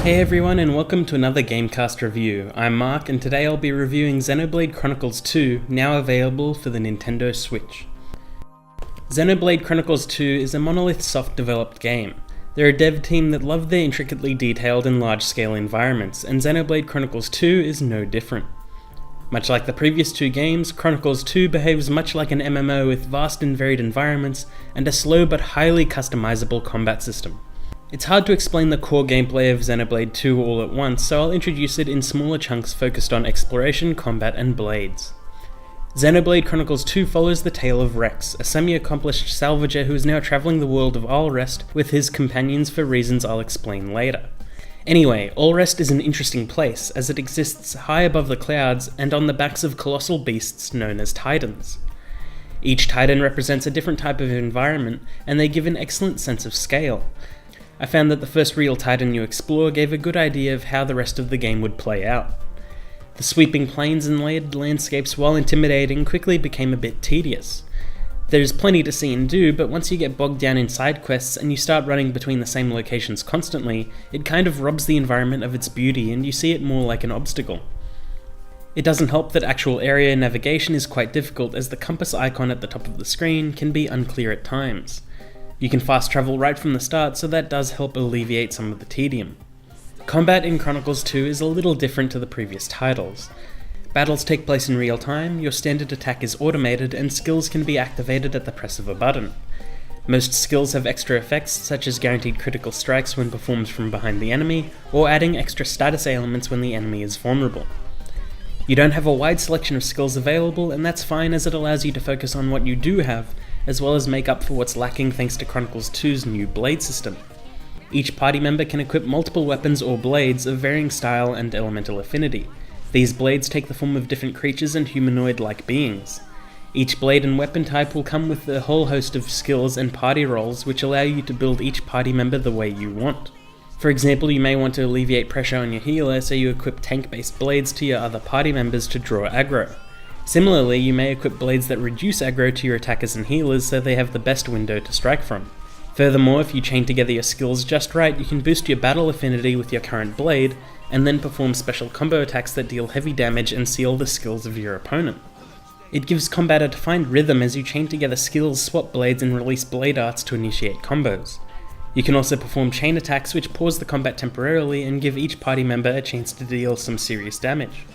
Hey everyone, and welcome to another GameCast review. I'm Mark, and today I'll be reviewing Xenoblade Chronicles 2, now available for the Nintendo Switch. Xenoblade Chronicles 2 is a Monolith Soft developed game. They're a dev team that love their intricately detailed and large-scale environments, and Xenoblade Chronicles 2 is no different. Much like the previous two games, Chronicles 2 behaves much like an MMO with vast and varied environments and a slow but highly customizable combat system. It's hard to explain the core gameplay of Xenoblade 2 all at once, so I'll introduce it in smaller chunks focused on exploration, combat, and blades. Xenoblade Chronicles 2 follows the tale of Rex, a semi-accomplished salvager who is now travelling the world of Alrest with his companions for reasons I'll explain later. Anyway, Alrest is an interesting place, as it exists high above the clouds and on the backs of colossal beasts known as Titans. Each Titan represents a different type of environment, and they give an excellent sense of scale. I found that the first real Titan you explore gave a good idea of how the rest of the game would play out. The sweeping plains and layered landscapes, while intimidating, quickly became a bit tedious. There's plenty to see and do, but once you get bogged down in side quests and you start running between the same locations constantly, it kind of robs the environment of its beauty and you see it more like an obstacle. It doesn't help that actual area navigation is quite difficult, as the compass icon at the top of the screen can be unclear at times. You can fast travel right from the start, so that does help alleviate some of the tedium. Combat in Chronicles 2 is a little different to the previous titles. Battles take place in real time, your standard attack is automated, and skills can be activated at the press of a button. Most skills have extra effects, such as guaranteed critical strikes when performed from behind the enemy, or adding extra status ailments when the enemy is vulnerable. You don't have a wide selection of skills available, and that's fine, as it allows you to focus on what you do have, as well as make up for what's lacking thanks to Chronicles 2's new blade system. Each party member can equip multiple weapons or blades of varying style and elemental affinity. These blades take the form of different creatures and humanoid-like beings. Each blade and weapon type will come with a whole host of skills and party roles which allow you to build each party member the way you want. For example, you may want to alleviate pressure on your healer, so you equip tank-based blades to your other party members to draw aggro. Similarly, you may equip blades that reduce aggro to your attackers and healers so they have the best window to strike from. Furthermore, if you chain together your skills just right, you can boost your battle affinity with your current blade, and then perform special combo attacks that deal heavy damage and seal the skills of your opponent. It gives combat a defined rhythm as you chain together skills, swap blades, and release blade arts to initiate combos. You can also perform chain attacks which pause the combat temporarily and give each party member a chance to deal some serious damage.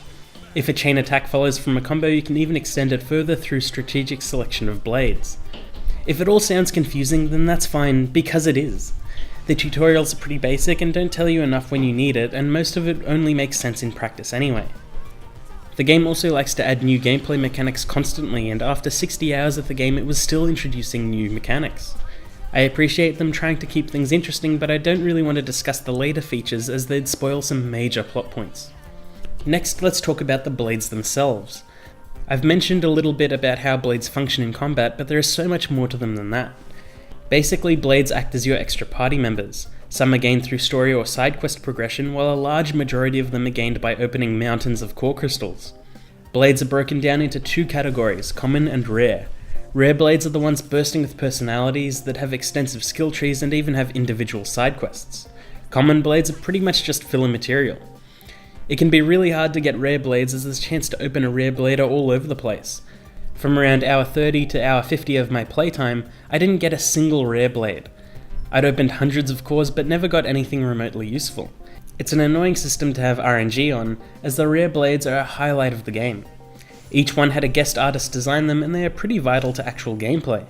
If a chain attack follows from a combo, you can even extend it further through strategic selection of blades. If it all sounds confusing, then that's fine, because it is. The tutorials are pretty basic and don't tell you enough when you need it, and most of it only makes sense in practice anyway. The game also likes to add new gameplay mechanics constantly, and after 60 hours of the game it was still introducing new mechanics. I appreciate them trying to keep things interesting, but I don't really want to discuss the later features as they'd spoil some major plot points. Next, let's talk about the blades themselves. I've mentioned a little bit about how blades function in combat, but there is so much more to them than that. Basically, blades act as your extra party members. Some are gained through story or side quest progression, while a large majority of them are gained by opening mountains of core crystals. Blades are broken down into two categories, common and rare. Rare blades are the ones bursting with personalities that have extensive skill trees and even have individual side quests. Common blades are pretty much just filler material. It can be really hard to get rare blades, as there's a chance to open a rare blade are all over the place. From around hour 30 to hour 50 of my playtime, I didn't get a single rare blade. I'd opened hundreds of cores but never got anything remotely useful. It's an annoying system to have RNG on, as the rare blades are a highlight of the game. Each one had a guest artist design them, and they are pretty vital to actual gameplay.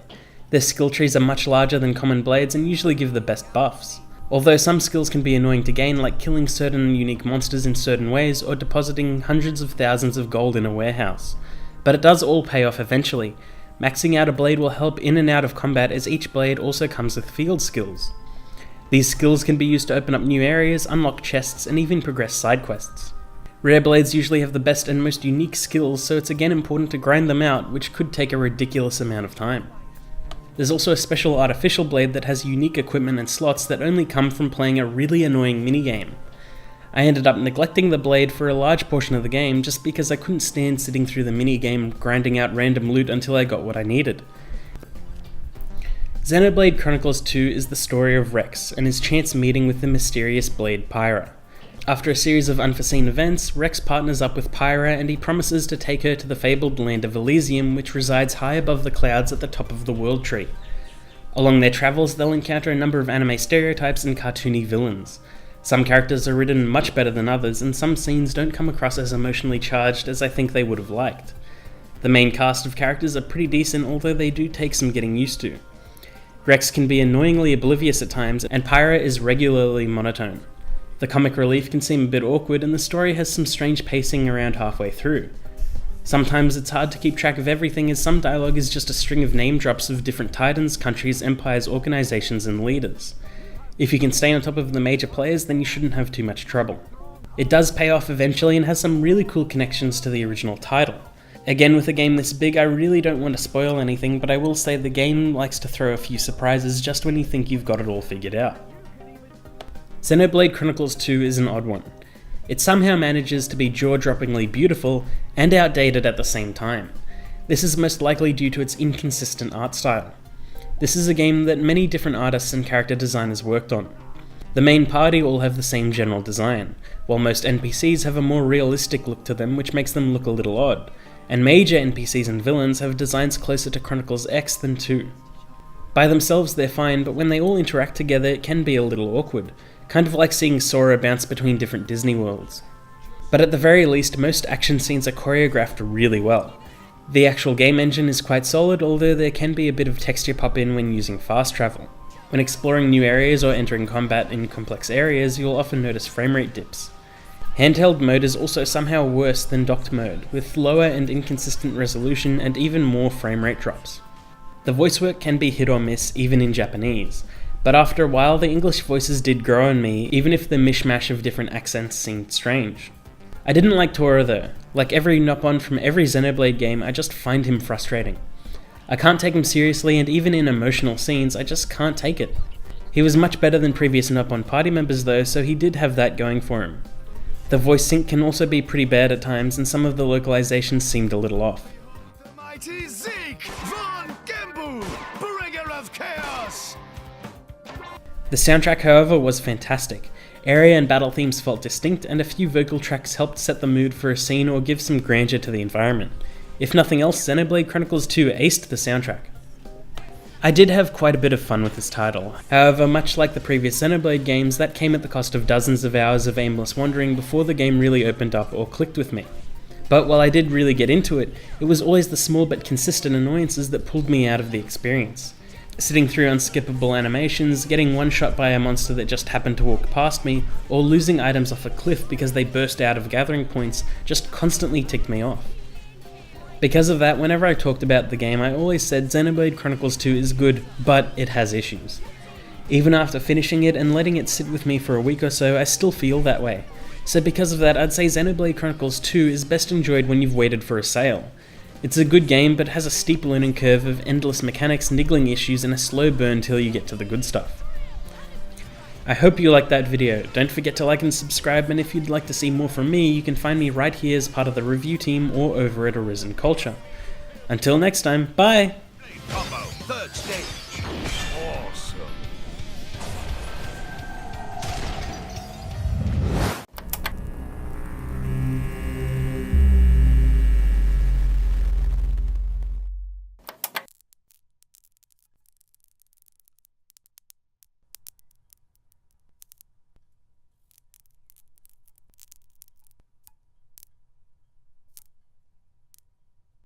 Their skill trees are much larger than common blades and usually give the best buffs. Although some skills can be annoying to gain, like killing certain unique monsters in certain ways or depositing hundreds of thousands of gold in a warehouse. But it does all pay off eventually. Maxing out a blade will help in and out of combat, as each blade also comes with field skills. These skills can be used to open up new areas, unlock chests, and even progress side quests. Rare blades usually have the best and most unique skills, so it's again important to grind them out, which could take a ridiculous amount of time. There's also a special artificial blade that has unique equipment and slots that only come from playing a really annoying minigame. I ended up neglecting the blade for a large portion of the game just because I couldn't stand sitting through the minigame grinding out random loot until I got what I needed. Xenoblade Chronicles 2 is the story of Rex and his chance meeting with the mysterious Blade Pyra. After a series of unforeseen events, Rex partners up with Pyra and he promises to take her to the fabled land of Elysium, which resides high above the clouds at the top of the World Tree. Along their travels, they'll encounter a number of anime stereotypes and cartoony villains. Some characters are written much better than others, and some scenes don't come across as emotionally charged as I think they would have liked. The main cast of characters are pretty decent, although they do take some getting used to. Rex can be annoyingly oblivious at times, and Pyra is regularly monotone. The comic relief can seem a bit awkward, and the story has some strange pacing around halfway through. Sometimes it's hard to keep track of everything, as some dialogue is just a string of name drops of different titans, countries, empires, organizations, and leaders. If you can stay on top of the major players, then you shouldn't have too much trouble. It does pay off eventually and has some really cool connections to the original title. Again, with a game this big, I really don't want to spoil anything, but I will say the game likes to throw a few surprises just when you think you've got it all figured out. Xenoblade Chronicles 2 is an odd one. It somehow manages to be jaw-droppingly beautiful and outdated at the same time. This is most likely due to its inconsistent art style. This is a game that many different artists and character designers worked on. The main party all have the same general design, while most NPCs have a more realistic look to them, which makes them look a little odd, and major NPCs and villains have designs closer to Chronicles X than 2. By themselves they're fine, but when they all interact together it can be a little awkward, kind of like seeing Sora bounce between different Disney worlds. But at the very least, most action scenes are choreographed really well. The actual game engine is quite solid, although there can be a bit of texture pop in when using fast travel. When exploring new areas or entering combat in complex areas, you'll often notice framerate dips. Handheld mode is also somehow worse than docked mode, with lower and inconsistent resolution and even more framerate drops. The voice work can be hit or miss, even in Japanese, but after a while the English voices did grow on me, even if the mishmash of different accents seemed strange. I didn't like Tora though. Like every Nopon from every Xenoblade game, I just find him frustrating. I can't take him seriously, and even in emotional scenes, I just can't take it. He was much better than previous Nopon party members though, so he did have that going for him. The voice sync can also be pretty bad at times, and some of the localizations seemed a little off. The mighty Zeke von Gembu, bringer of chaos! The soundtrack, however, was fantastic. Area and battle themes felt distinct, and a few vocal tracks helped set the mood for a scene or give some grandeur to the environment. If nothing else, Xenoblade Chronicles 2 aced the soundtrack. I did have quite a bit of fun with this title. However, much like the previous Xenoblade games, that came at the cost of dozens of hours of aimless wandering before the game really opened up or clicked with me. But while I did really get into it, it was always the small but consistent annoyances that pulled me out of the experience. Sitting through unskippable animations, getting one-shot by a monster that just happened to walk past me, or losing items off a cliff because they burst out of gathering points just constantly ticked me off. Because of that, whenever I talked about the game, I always said Xenoblade Chronicles 2 is good, but it has issues. Even after finishing it and letting it sit with me for a week or so, I still feel that way. So because of that, I'd say Xenoblade Chronicles 2 is best enjoyed when you've waited for a sale. It's a good game, but has a steep learning curve of endless mechanics, niggling issues, and a slow burn till you get to the good stuff. I hope you liked that video. Don't forget to like and subscribe, and if you'd like to see more from me, you can find me right here as part of the review team or over at Arisen Culture. Until next time, bye! Combo, third stage. Awesome.